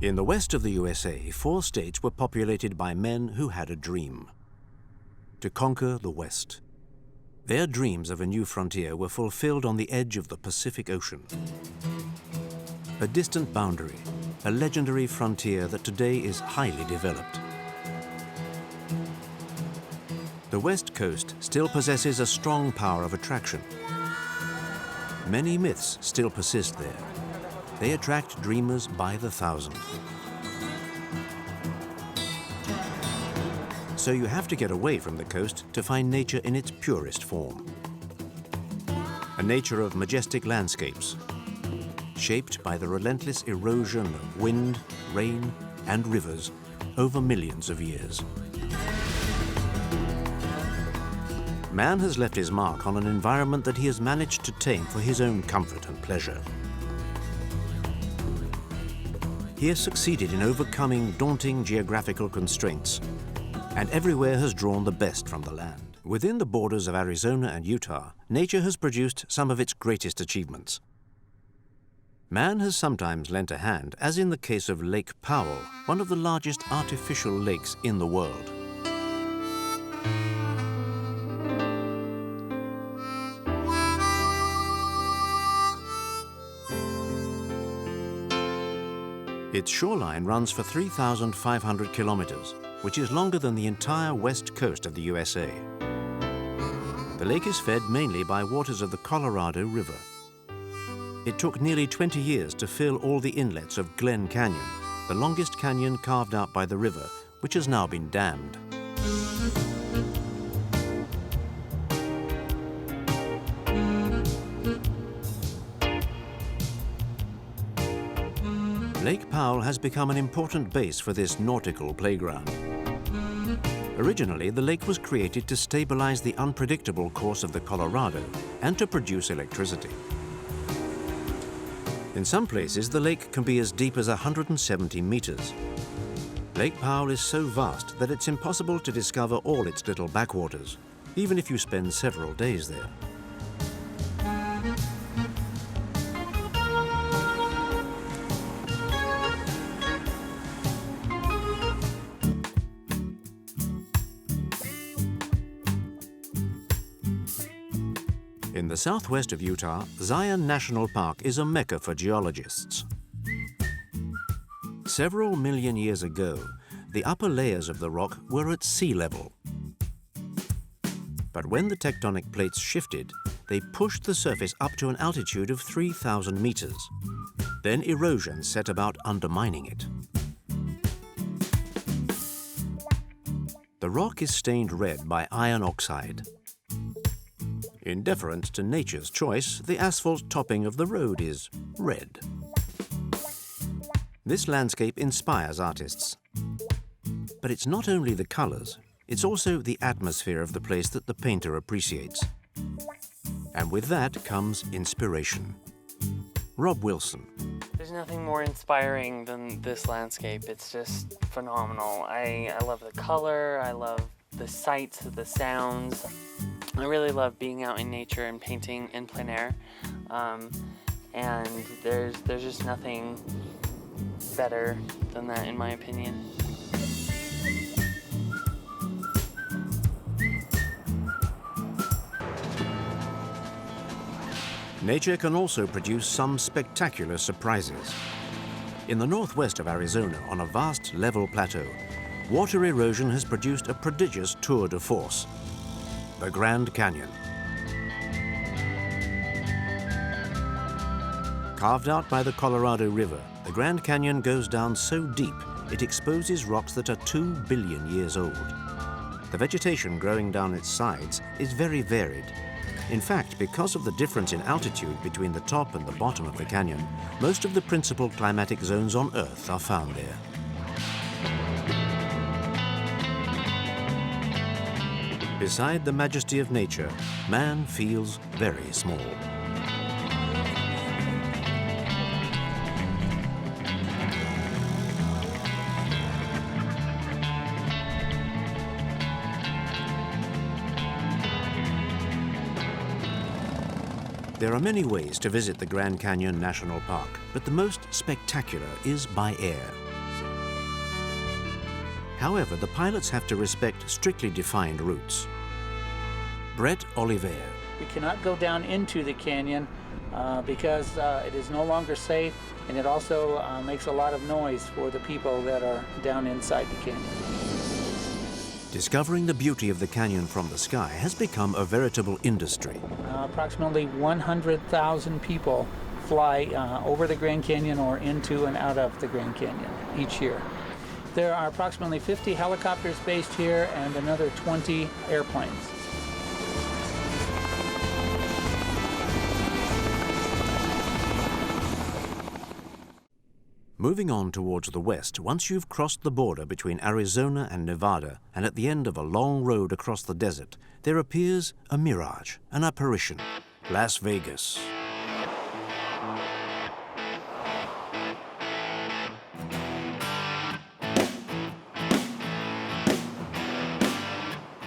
In the west of the USA, 4 states were populated by men who had a dream: to conquer the West. Their dreams of a new frontier were fulfilled on the edge of the Pacific Ocean. A distant boundary, a legendary frontier that today is highly developed. The West Coast still possesses a strong power of attraction. Many myths still persist there. They attract dreamers by the thousand. So you have to get away from the coast to find nature in its purest form. A nature of majestic landscapes, shaped by the relentless erosion of wind, rain, and rivers over millions of years. Man has left his mark on an environment that he has managed to tame for his own comfort and pleasure. He has succeeded in overcoming daunting geographical constraints, and everywhere has drawn the best from the land. Within the borders of Arizona and Utah, nature has produced some of its greatest achievements. Man has sometimes lent a hand, as in the case of Lake Powell, one of the largest artificial lakes in the world. Its shoreline runs for 3,500 kilometers, which is longer than the entire west coast of the USA. The lake is fed mainly by waters of the Colorado River. It took nearly 20 years to fill all the inlets of Glen Canyon, the longest canyon carved out by the river, which has now been dammed. Lake Powell has become an important base for this nautical playground. Originally, the lake was created to stabilize the unpredictable course of the Colorado and to produce electricity. In some places, the lake can be as deep as 170 meters. Lake Powell is so vast that it's impossible to discover all its little backwaters, even if you spend several days there. In the southwest of Utah, Zion National Park is a mecca for geologists. Several million years ago, the upper layers of the rock were at sea level. But when the tectonic plates shifted, they pushed the surface up to an altitude of 3,000 meters. Then erosion set about undermining it. The rock is stained red by iron oxide. In deference to nature's choice, the asphalt topping of the road is red. This landscape inspires artists. But it's not only the colors, it's also the atmosphere of the place that the painter appreciates. And with that comes inspiration. Rob Wilson. There's nothing more inspiring than this landscape. It's just phenomenal. I love the color, I love the sights, the sounds. I really love being out in nature and painting in plein air, and there's just nothing better than that, in my opinion. Nature can also produce some spectacular surprises. In the northwest of Arizona, on a vast level plateau, water erosion has produced a prodigious tour de force: the Grand Canyon. Carved out by the Colorado River, the Grand Canyon goes down so deep it exposes rocks that are 2 billion years old. The vegetation growing down its sides is very varied. In fact, because of the difference in altitude between the top and the bottom of the canyon, most of the principal climatic zones on Earth are found there. Beside the majesty of nature, man feels very small. There are many ways to visit the Grand Canyon National Park, but the most spectacular is by air. However, the pilots have to respect strictly defined routes. Brett Oliver. We cannot go down into the canyon because it is no longer safe, and it also makes a lot of noise for the people that are down inside the canyon. Discovering the beauty of the canyon from the sky has become a veritable industry. Approximately 100,000 people fly over the Grand Canyon or into and out of the Grand Canyon each year. There are approximately 50 helicopters based here and another 20 airplanes. Moving on towards the west, once you've crossed the border between Arizona and Nevada, and at the end of a long road across the desert, there appears a mirage, an apparition, Las Vegas.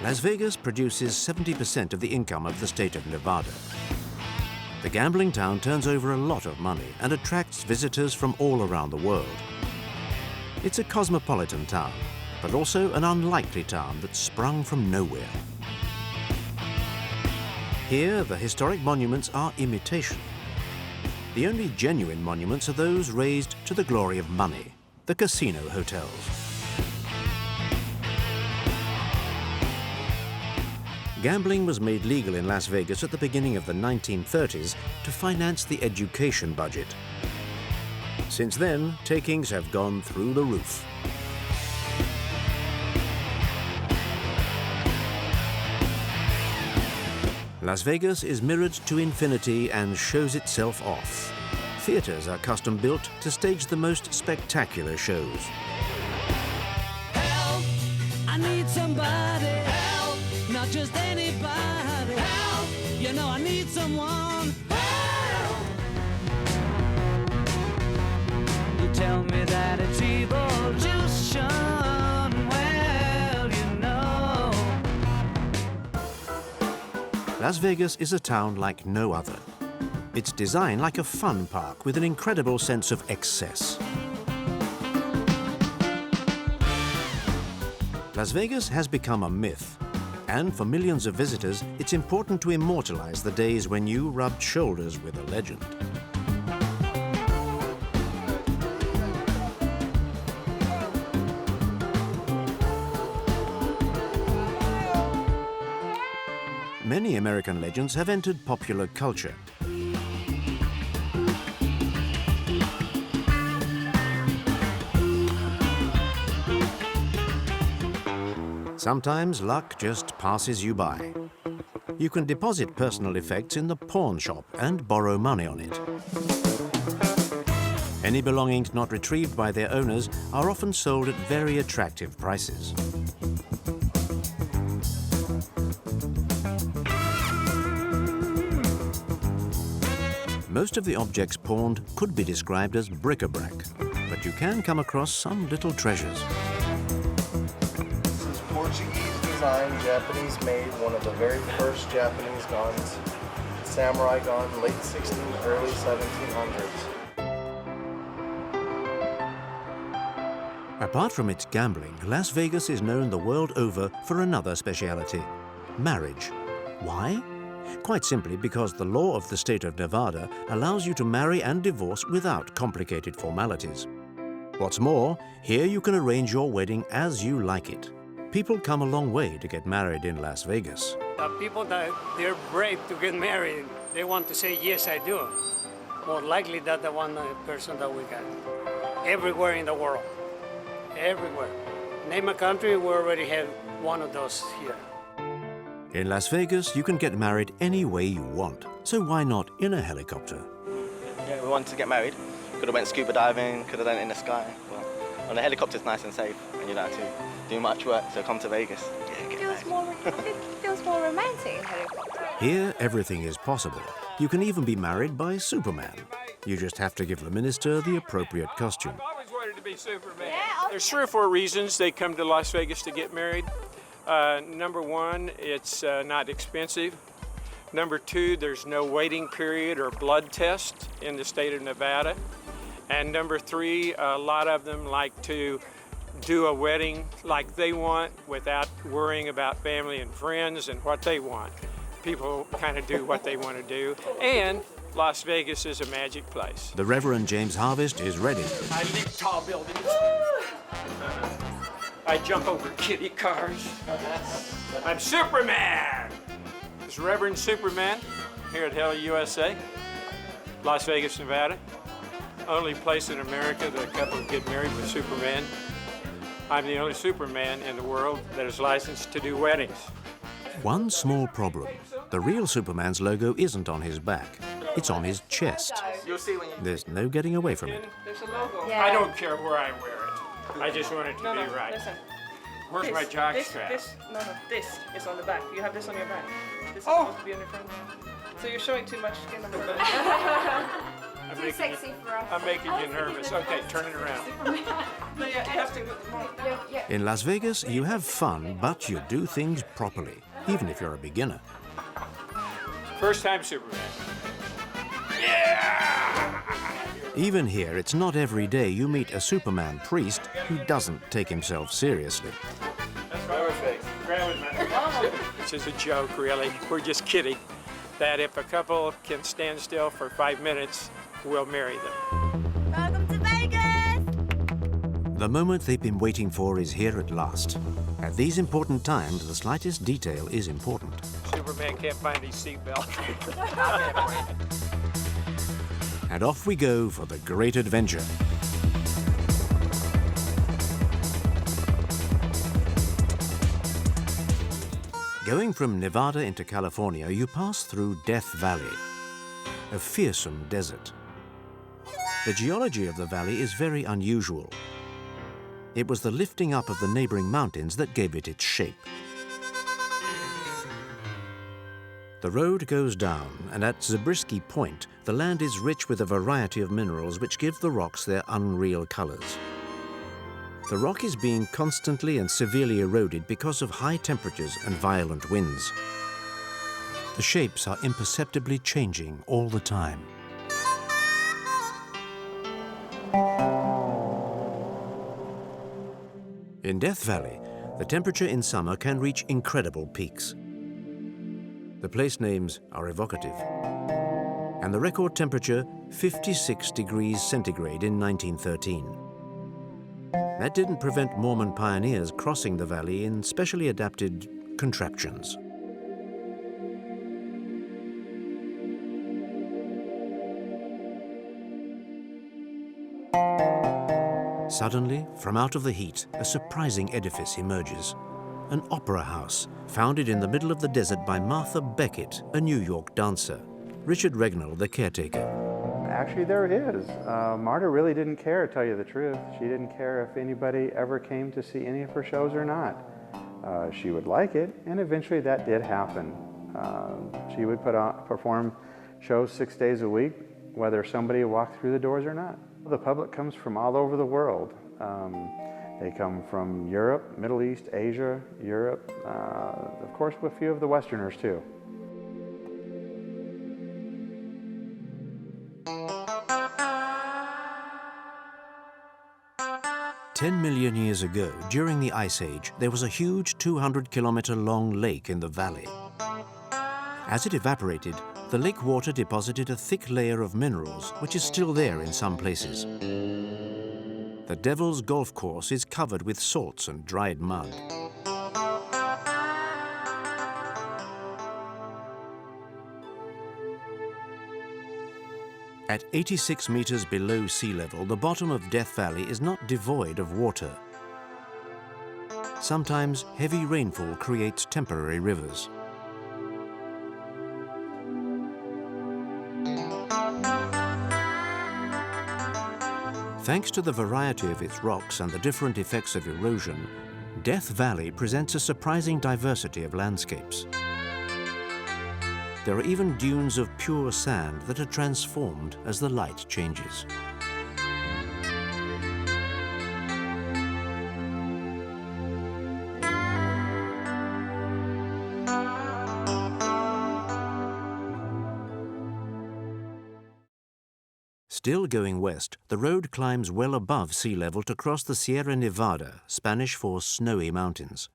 Las Vegas produces 70% of the income of the state of Nevada. The gambling town turns over a lot of money and attracts visitors from all around the world. It's a cosmopolitan town, but also an unlikely town that sprung from nowhere. Here, the historic monuments are imitation. The only genuine monuments are those raised to the glory of money, the casino hotels. Gambling was made legal in Las Vegas at the beginning of the 1930s to finance the education budget. Since then, takings have gone through the roof. Las Vegas is mirrored to infinity and shows itself off. Theaters are custom built to stage the most spectacular shows. Help! I need somebody. Help! Not just anybody. Help! You know I need someone. Help! You tell me that it's evolution. Well, you know. Las Vegas is a town like no other. It's designed like a fun park with an incredible sense of excess. Las Vegas has become a myth. And for millions of visitors, it's important to immortalize the days when you rubbed shoulders with a legend. Many American legends have entered popular culture. Sometimes luck just passes you by. You can deposit personal effects in the pawn shop and borrow money on it. Any belongings not retrieved by their owners are often sold at very attractive prices. Most of the objects pawned could be described as bric-a-brac, but you can come across some little treasures. Portuguese design, Japanese made, one of the very first Japanese guns, samurai gun, late 1600s, early 1700s. Apart from its gambling, Las Vegas is known the world over for another speciality, marriage. Why? Quite simply because the law of the state of Nevada allows you to marry and divorce without complicated formalities. What's more, here you can arrange your wedding as you like it. People come a long way to get married in Las Vegas. The people that they're brave to get married, they want to say, yes, I do. More likely that the one person that we got. Everywhere in the world. Everywhere. Name a country, we already have one of those here. In Las Vegas, you can get married any way you want. So why not in a helicopter? Yeah, we wanted to get married. Could have went scuba diving, could have done it in the sky. But on the helicopter, it's nice and safe, and you don't have to do much work, so come to Vegas. It feels more romantic in helicopter. Here, everything is possible. You can even be married by Superman. You just have to give the minister the appropriate costume. I've always wanted to be Superman. Yeah, There's 3 or 4 reasons they come to Las Vegas to get married. Number 1, it's not expensive. Number 2, there's no waiting period or blood test in the state of Nevada. And number 3, a lot of them like to do a wedding like they want without worrying about family and friends and what they want. People kind of do what they want to do. And Las Vegas is a magic place. The Reverend James Harvest is ready. I leap tall buildings. I jump over kiddie cars. I'm Superman! It's Reverend Superman here at Hell USA, Las Vegas, Nevada. Only place in America that a couple get married with Superman. I'm the only Superman in the world that is licensed to do weddings. One small problem. The real Superman's logo isn't on his back. It's on his chest. You'll see when you... There's no getting away from it. There's a logo. Yeah. I don't care where I wear it. I just want it to be right. Listen. Where's my jock strap? This is on the back. You have this on your back. This is Oh. supposed to be on your front. So you're showing too much skin on the front. I'm Too sexy for us. I'm making you nervous. Okay, turn it around. No, yeah, you have to. Yeah. In Las Vegas, you have fun, but you do things properly, even if you're a beginner. First time Superman. Even here, it's not every day you meet a Superman priest who doesn't take himself seriously. That's perfect. This is a joke, really. We're just kidding. That if a couple can stand still for 5 minutes, we'll marry them. Welcome to Vegas! The moment they've been waiting for is here at last. At these important times, the slightest detail is important. Superman can't find his seatbelt. And off we go for the great adventure. Going from Nevada into California, you pass through Death Valley, a fearsome desert. The geology of the valley is very unusual. It was the lifting up of the neighboring mountains that gave it its shape. The road goes down, and at Zabriskie Point, the land is rich with a variety of minerals which give the rocks their unreal colors. The rock is being constantly and severely eroded because of high temperatures and violent winds. The shapes are imperceptibly changing all the time. In Death Valley, the temperature in summer can reach incredible peaks. The place names are evocative. And the record temperature, 56 degrees centigrade in 1913. That didn't prevent Mormon pioneers crossing the valley in specially adapted contraptions. Suddenly, from out of the heat, a surprising edifice emerges. An opera house, founded in the middle of the desert by Martha Beckett, a New York dancer. Richard Regnall, the caretaker. Actually, there is. Marta really didn't care, to tell you the truth. She didn't care if anybody ever came to see any of her shows or not. She would like it, and eventually that did happen. She would perform shows 6 days a week, whether somebody walked through the doors or not. The public comes from all over the world. They come from Europe, Middle East, Asia, Europe, of course, with a few of the Westerners too. "10 million years ago, during the Ice Age, there was a huge 200-kilometer-long lake in the valley. As it evaporated, the lake water deposited a thick layer of minerals, which is still there in some places. The Devil's Golf Course is covered with salts and dried mud. At 86 meters below sea level, the bottom of Death Valley is not devoid of water. Sometimes heavy rainfall creates temporary rivers. Thanks to the variety of its rocks and the different effects of erosion, Death Valley presents a surprising diversity of landscapes. There are even dunes of pure sand that are transformed as the light changes. Still going west, the road climbs well above sea level to cross the Sierra Nevada, Spanish for snowy mountains.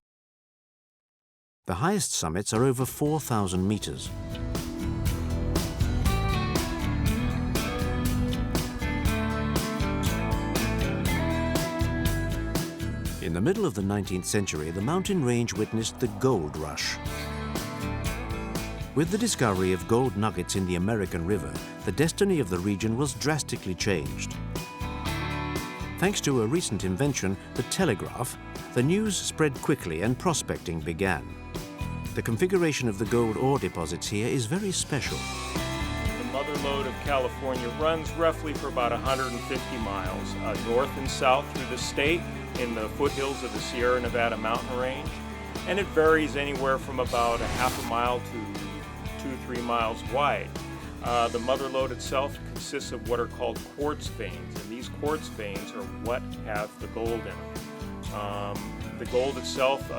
The highest summits are over 4,000 meters. In the middle of the 19th century, the mountain range witnessed the gold rush. With the discovery of gold nuggets in the American River, the destiny of the region was drastically changed. Thanks to a recent invention, the telegraph, the news spread quickly and prospecting began. The configuration of the gold ore deposits here is very special. The mother lode of California runs roughly for about 150 miles, north and south through the state in the foothills of the Sierra Nevada mountain range, and it varies anywhere from about a half a mile to 2-3 miles wide. The mother lode itself consists of what are called quartz veins, and these quartz veins are what have the gold in them. The gold itself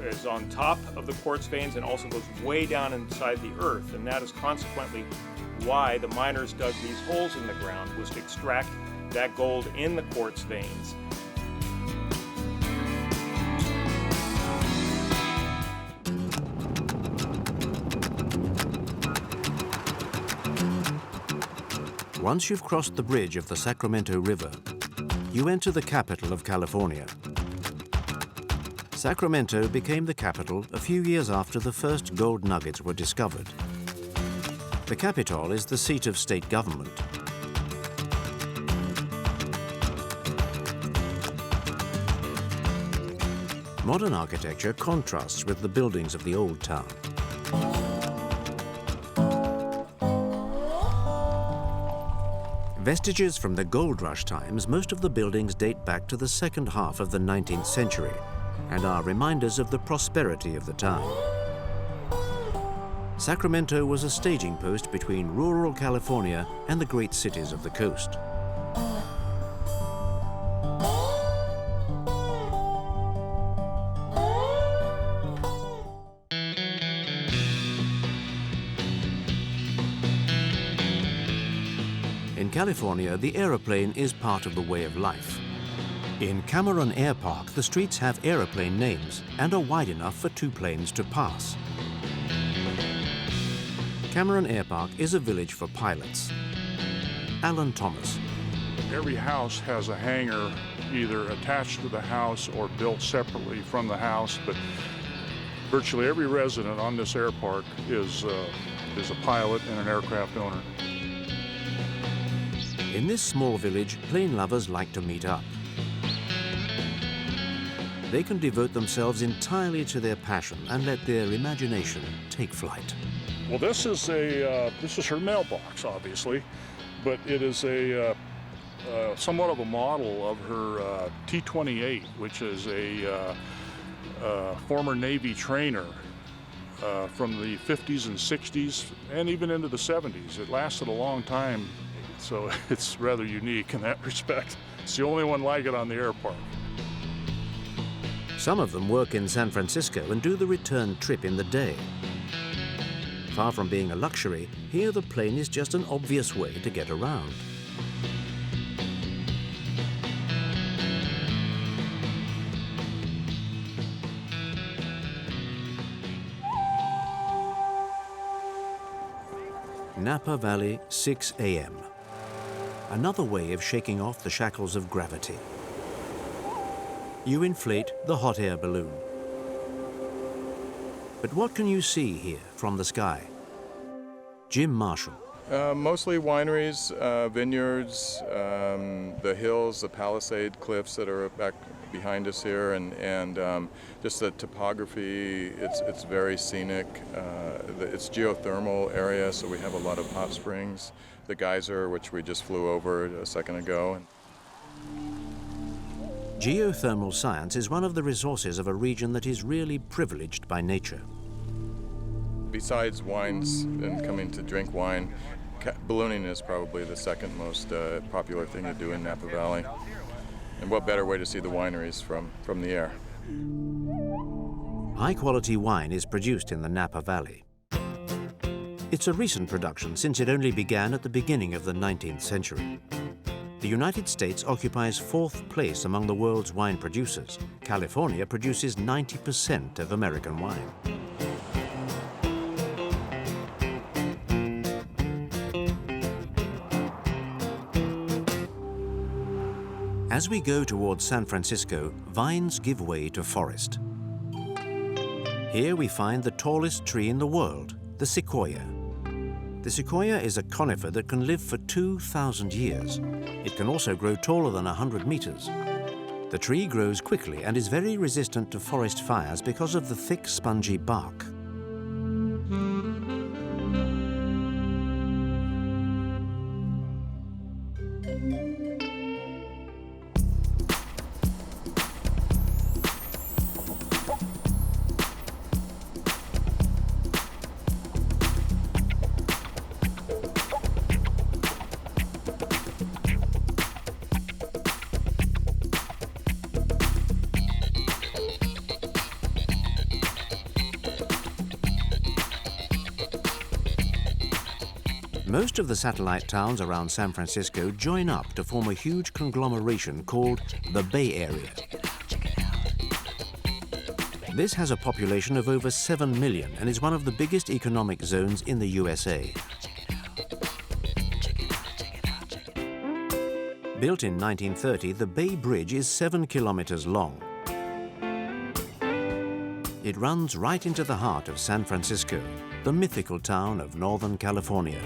is on top of the quartz veins and also goes way down inside the earth, and that is consequently why the miners dug these holes in the ground, was to extract that gold in the quartz veins. Once you've crossed the bridge of the Sacramento River, you enter the capital of California. Sacramento became the capital a few years after the first gold nuggets were discovered. The Capitol is the seat of state government. Modern architecture contrasts with the buildings of the old town. Vestiges from the gold rush times, most of the buildings date back to the second half of the 19th century and are reminders of the prosperity of the town. Sacramento was a staging post between rural California and the great cities of the coast. In California, the aeroplane is part of the way of life. In Cameron Air Park, the streets have aeroplane names and are wide enough for 2 planes to pass. Cameron Air Park is a village for pilots. Alan Thomas. Every house has a hangar either attached to the house or built separately from the house, but virtually every resident on this air park is a pilot and an aircraft owner. In this small village, plane lovers like to meet up. They can devote themselves entirely to their passion and let their imagination take flight. Well, this is her mailbox, obviously, but it is a somewhat of a model of her T-28, which is a former Navy trainer from the 50s and 60s and even into the 70s. It lasted a long time, so it's rather unique in that respect. It's the only one like it on the air park. Some of them work in San Francisco and do the return trip in the day. Far from being a luxury, here the plane is just an obvious way to get around. Napa Valley, 6 a.m. Another way of shaking off the shackles of gravity. You inflate the hot air balloon. But what can you see here from the sky? Jim Marshall. Mostly wineries, vineyards, the hills, the Palisade cliffs that are back behind us here, and just the topography. It's very scenic. It's geothermal area, so we have a lot of hot springs. The geyser, which we just flew over a second ago. Geothermal science is one of the resources of a region that is really privileged by nature. Besides wines and coming to drink wine, ballooning is probably the second most popular thing to do in Napa Valley. And what better way to see the wineries from the air? High-quality wine is produced in the Napa Valley. It's a recent production since it only began at the beginning of the 19th century. The United States occupies 4th place among the world's wine producers. California produces 90% of American wine. As we go towards San Francisco, vines give way to forest. Here we find the tallest tree in the world, the sequoia. The sequoia is a conifer that can live for 2,000 years. It can also grow taller than 100 meters. The tree grows quickly and is very resistant to forest fires because of the thick, spongy bark. Most of the satellite towns around San Francisco join up to form a huge conglomeration called the Bay Area. This has a population of over 7 million and is one of the biggest economic zones in the USA. Built in 1930, the Bay Bridge is 7 kilometers long. It runs right into the heart of San Francisco, the mythical town of Northern California.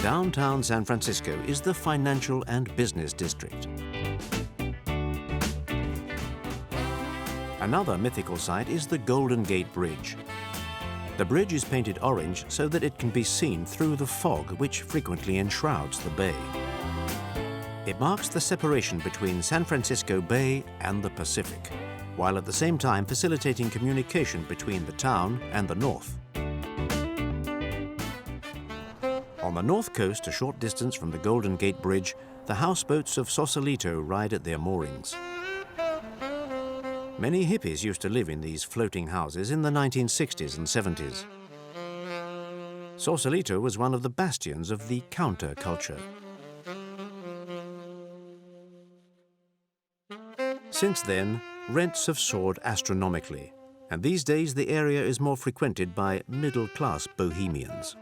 Downtown San Francisco is the financial and business district. Another mythical site is the Golden Gate Bridge. The bridge is painted orange so that it can be seen through the fog which frequently enshrouds the bay. It marks the separation between San Francisco Bay and the Pacific, while at the same time facilitating communication between the town and the north. On the north coast, a short distance from the Golden Gate Bridge, the houseboats of Sausalito ride at their moorings. Many hippies used to live in these floating houses in the 1960s and 70s. Sausalito was one of the bastions of the counterculture. Since then, rents have soared astronomically, and these days the area is more frequented by middle-class bohemians.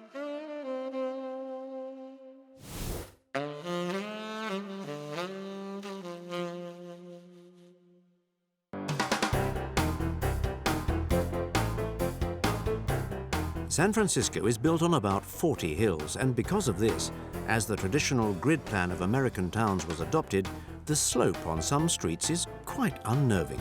San Francisco is built on about 40 hills, and because of this, as the traditional grid plan of American towns was adopted, the slope on some streets is quite unnerving.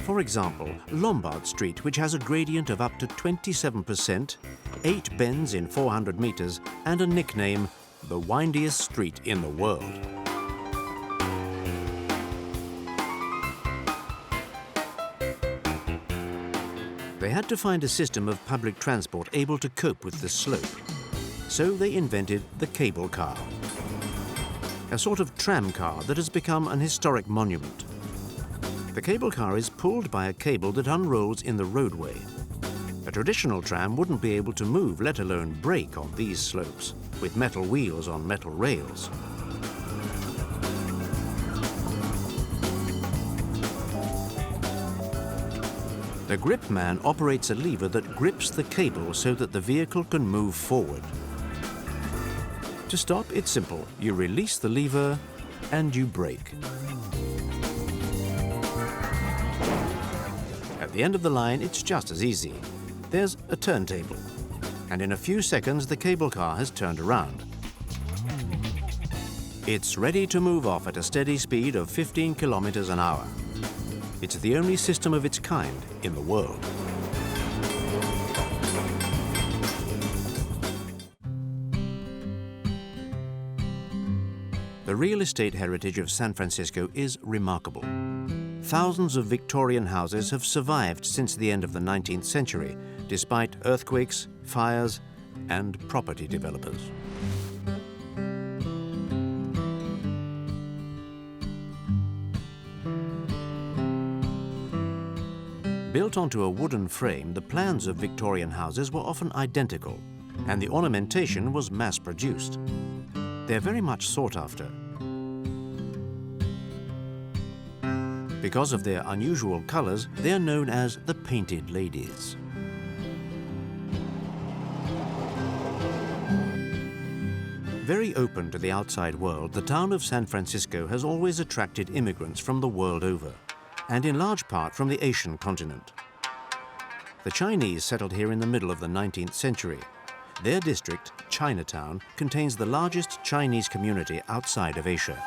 For example, Lombard Street, which has a gradient of up to 27%, 8 bends in 400 meters, and a nickname, the windiest street in the world. They had to find a system of public transport able to cope with the slope. So they invented the cable car, a sort of tram car that has become an historic monument. The cable car is pulled by a cable that unrolls in the roadway. A traditional tram wouldn't be able to move, let alone brake, on these slopes, with metal wheels on metal rails. The grip man operates a lever that grips the cable so that the vehicle can move forward. To stop, it's simple. You release the lever and you brake. At the end of the line, it's just as easy. There's a turntable, and in a few seconds, the cable car has turned around. It's ready to move off at a steady speed of 15 kilometers an hour. It's the only system of its kind in the world. The real estate heritage of San Francisco is remarkable. Thousands of Victorian houses have survived since the end of the 19th century, despite earthquakes, fires, and property developers. Built onto a wooden frame, the plans of Victorian houses were often identical, and the ornamentation was mass-produced. They're very much sought after. Because of their unusual colors, they're known as the Painted Ladies. Very open to the outside world, the town of San Francisco has always attracted immigrants from the world over, and in large part from the Asian continent. The Chinese settled here in the middle of the 19th century. Their district, Chinatown, contains the largest Chinese community outside of Asia.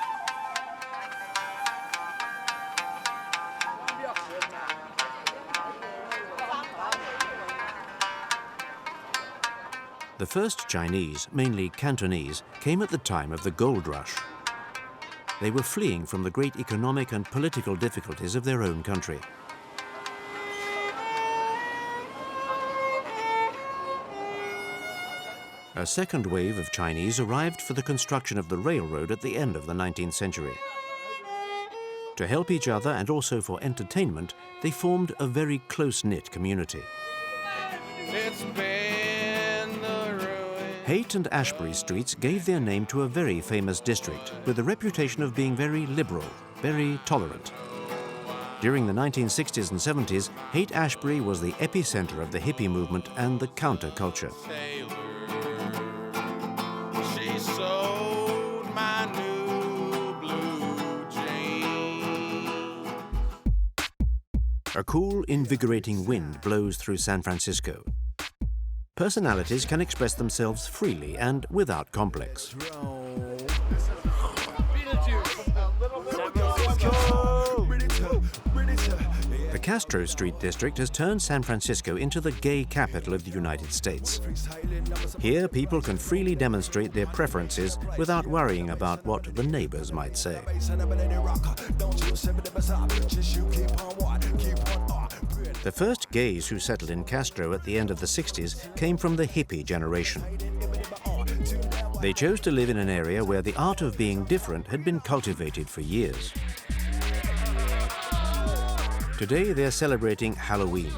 The first Chinese, mainly Cantonese, came at the time of the gold rush. They were fleeing from the great economic and political difficulties of their own country. A second wave of Chinese arrived for the construction of the railroad at the end of the 19th century. To help each other and also for entertainment, they formed a very close-knit community. Haight and Ashbury streets gave their name to a very famous district with the reputation of being very liberal, very tolerant. During the 1960s and 70s, Haight-Ashbury was the epicenter of the hippie movement and the counterculture. A cool, invigorating wind blows through San Francisco. Personalities can express themselves freely and without complex. The Castro Street district has turned San Francisco into the gay capital of the United States. Here, people can freely demonstrate their preferences without worrying about what the neighbors might say. The first gays who settled in Castro at the end of the 60s came from the hippie generation. They chose to live in an area where the art of being different had been cultivated for years. Today they're celebrating Halloween.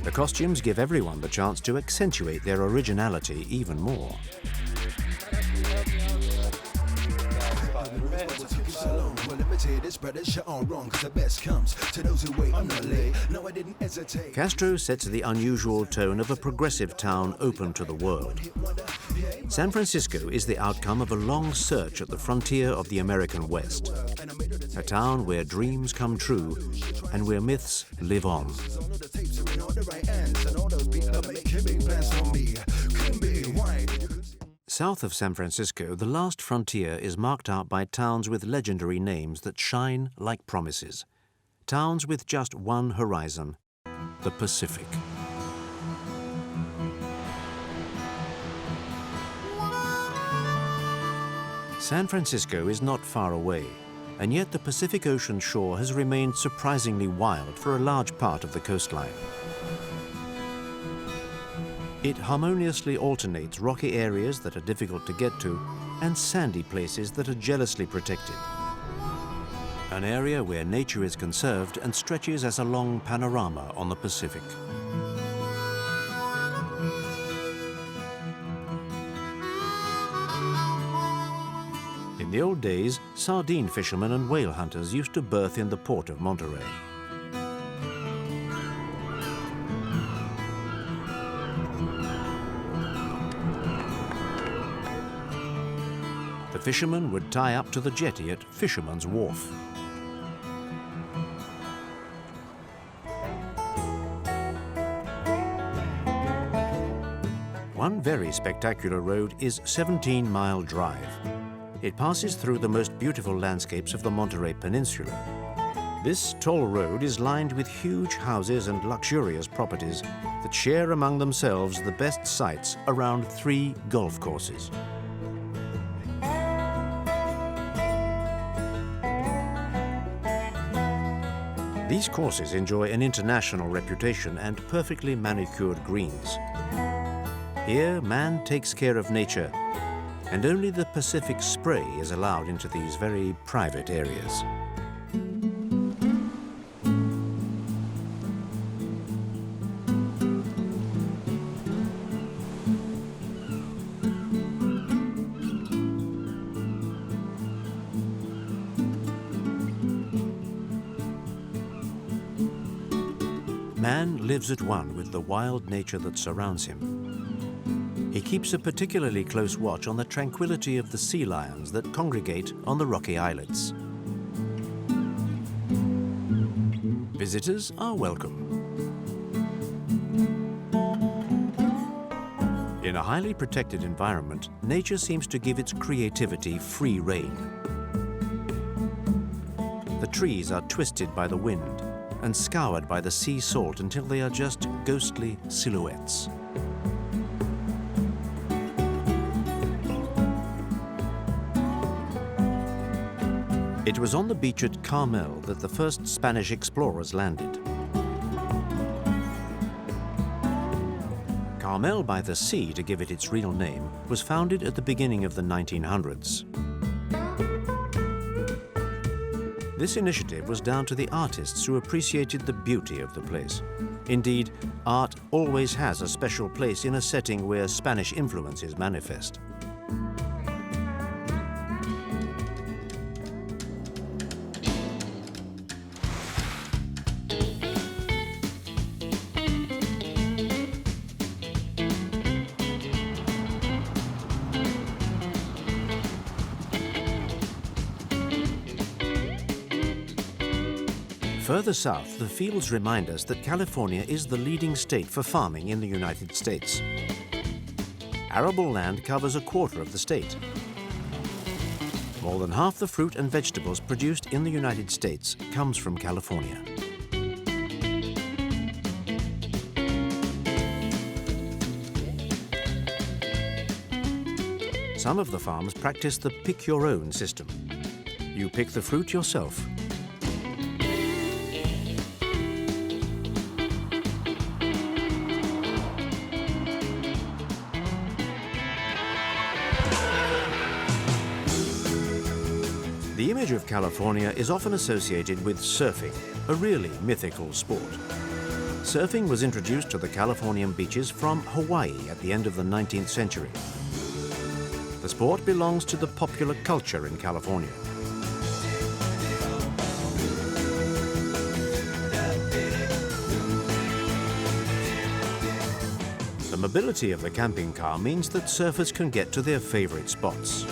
The costumes give everyone the chance to accentuate their originality even more. Castro sets the unusual tone of a progressive town open to the world. San Francisco is the outcome of a long search at the frontier of the American West. A town where dreams come true and where myths live on. South of San Francisco, the last frontier is marked out by towns with legendary names that shine like promises. Towns with just one horizon, the Pacific. San Francisco is not far away, and yet the Pacific Ocean shore has remained surprisingly wild for a large part of the coastline. It harmoniously alternates rocky areas that are difficult to get to and sandy places that are jealously protected. An area where nature is conserved and stretches as a long panorama on the Pacific. In the old days, sardine fishermen and whale hunters used to berth in the port of Monterey. The fishermen would tie up to the jetty at Fisherman's Wharf. One very spectacular road is 17 Mile Drive. It passes through the most beautiful landscapes of the Monterey Peninsula. This toll road is lined with huge houses and luxurious properties that share among themselves the best sites around 3 golf courses. These courses enjoy an international reputation and perfectly manicured greens. Here, man takes care of nature, and only the Pacific spray is allowed into these very private areas. man lives at one with the wild nature that surrounds him. He keeps a particularly close watch on the tranquility of the sea lions that congregate on the rocky islets. Visitors are welcome. In a highly protected environment, nature seems to give its creativity free rein. The trees are twisted by the wind and scoured by the sea salt until they are just ghostly silhouettes. It was on the beach at Carmel that the first Spanish explorers landed. Carmel by the Sea, to give it its real name, was founded at the beginning of the 1900s. This initiative was down to the artists who appreciated the beauty of the place. Indeed, art always has a special place in a setting where Spanish influence is manifest. Further south, the fields remind us that California is the leading state for farming in the United States. Arable land covers a quarter of the state. More than half the fruit and vegetables produced in the United States comes from California. Some of the farms practice the pick-your-own system. You pick the fruit yourself. The image of California is often associated with surfing, a really mythical sport. Surfing was introduced to the Californian beaches from Hawaii at the end of the 19th century. The sport belongs to the popular culture in California. The mobility of the camping car means that surfers can get to their favorite spots.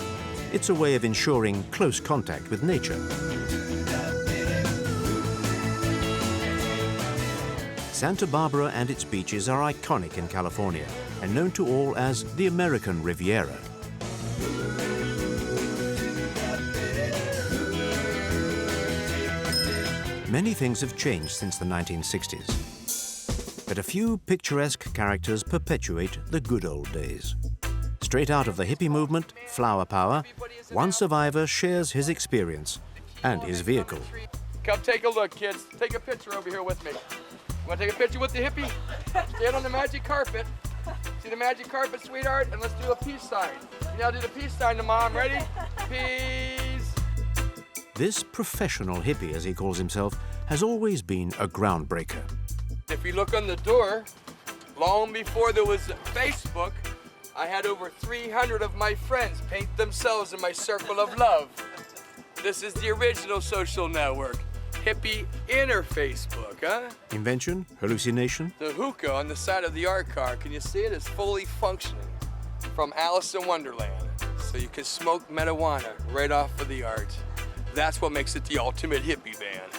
It's a way of ensuring close contact with nature. Santa Barbara and its beaches are iconic in California and known to all as the American Riviera. Many things have changed since the 1960s, but a few picturesque characters perpetuate the good old days. Straight out of the hippie movement, Flower Power, one survivor shares his experience and his vehicle. Come take a look, kids. Take a picture over here with me. You want to take a picture with the hippie? Stand on the magic carpet. See the magic carpet, sweetheart? And let's do a peace sign. Now do the peace sign to Mom. Ready? Peace. This professional hippie, as he calls himself, has always been a groundbreaker. If you look on the door, long before there was Facebook, I had over 300 of my friends paint themselves in my circle of love. This is the original social network. Hippie inner Facebook, huh? Invention? Hallucination? The hookah on the side of the art car, can you see it? Is fully functioning from Alice in Wonderland. So you can smoke marijuana right off of the art. That's what makes it the ultimate hippie band.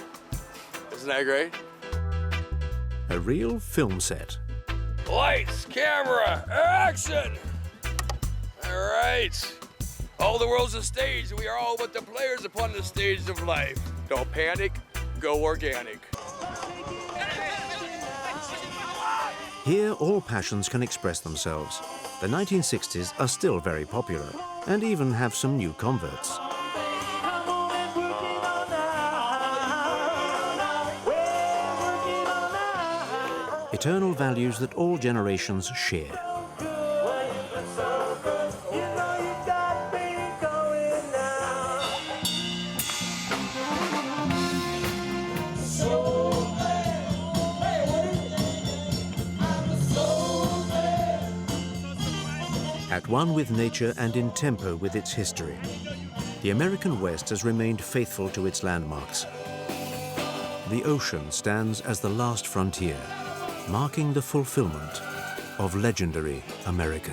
Isn't that great? A real film set. Lights, camera, action! All right. All the world's a stage. We are all but the players upon the stage of life. Don't panic, go organic. Here, all passions can express themselves. The 1960s are still very popular and even have some new converts. Eternal values that all generations share. At one with nature and in tempo with its history, the American West has remained faithful to its landmarks. The ocean stands as the last frontier. marking the fulfillment of legendary America.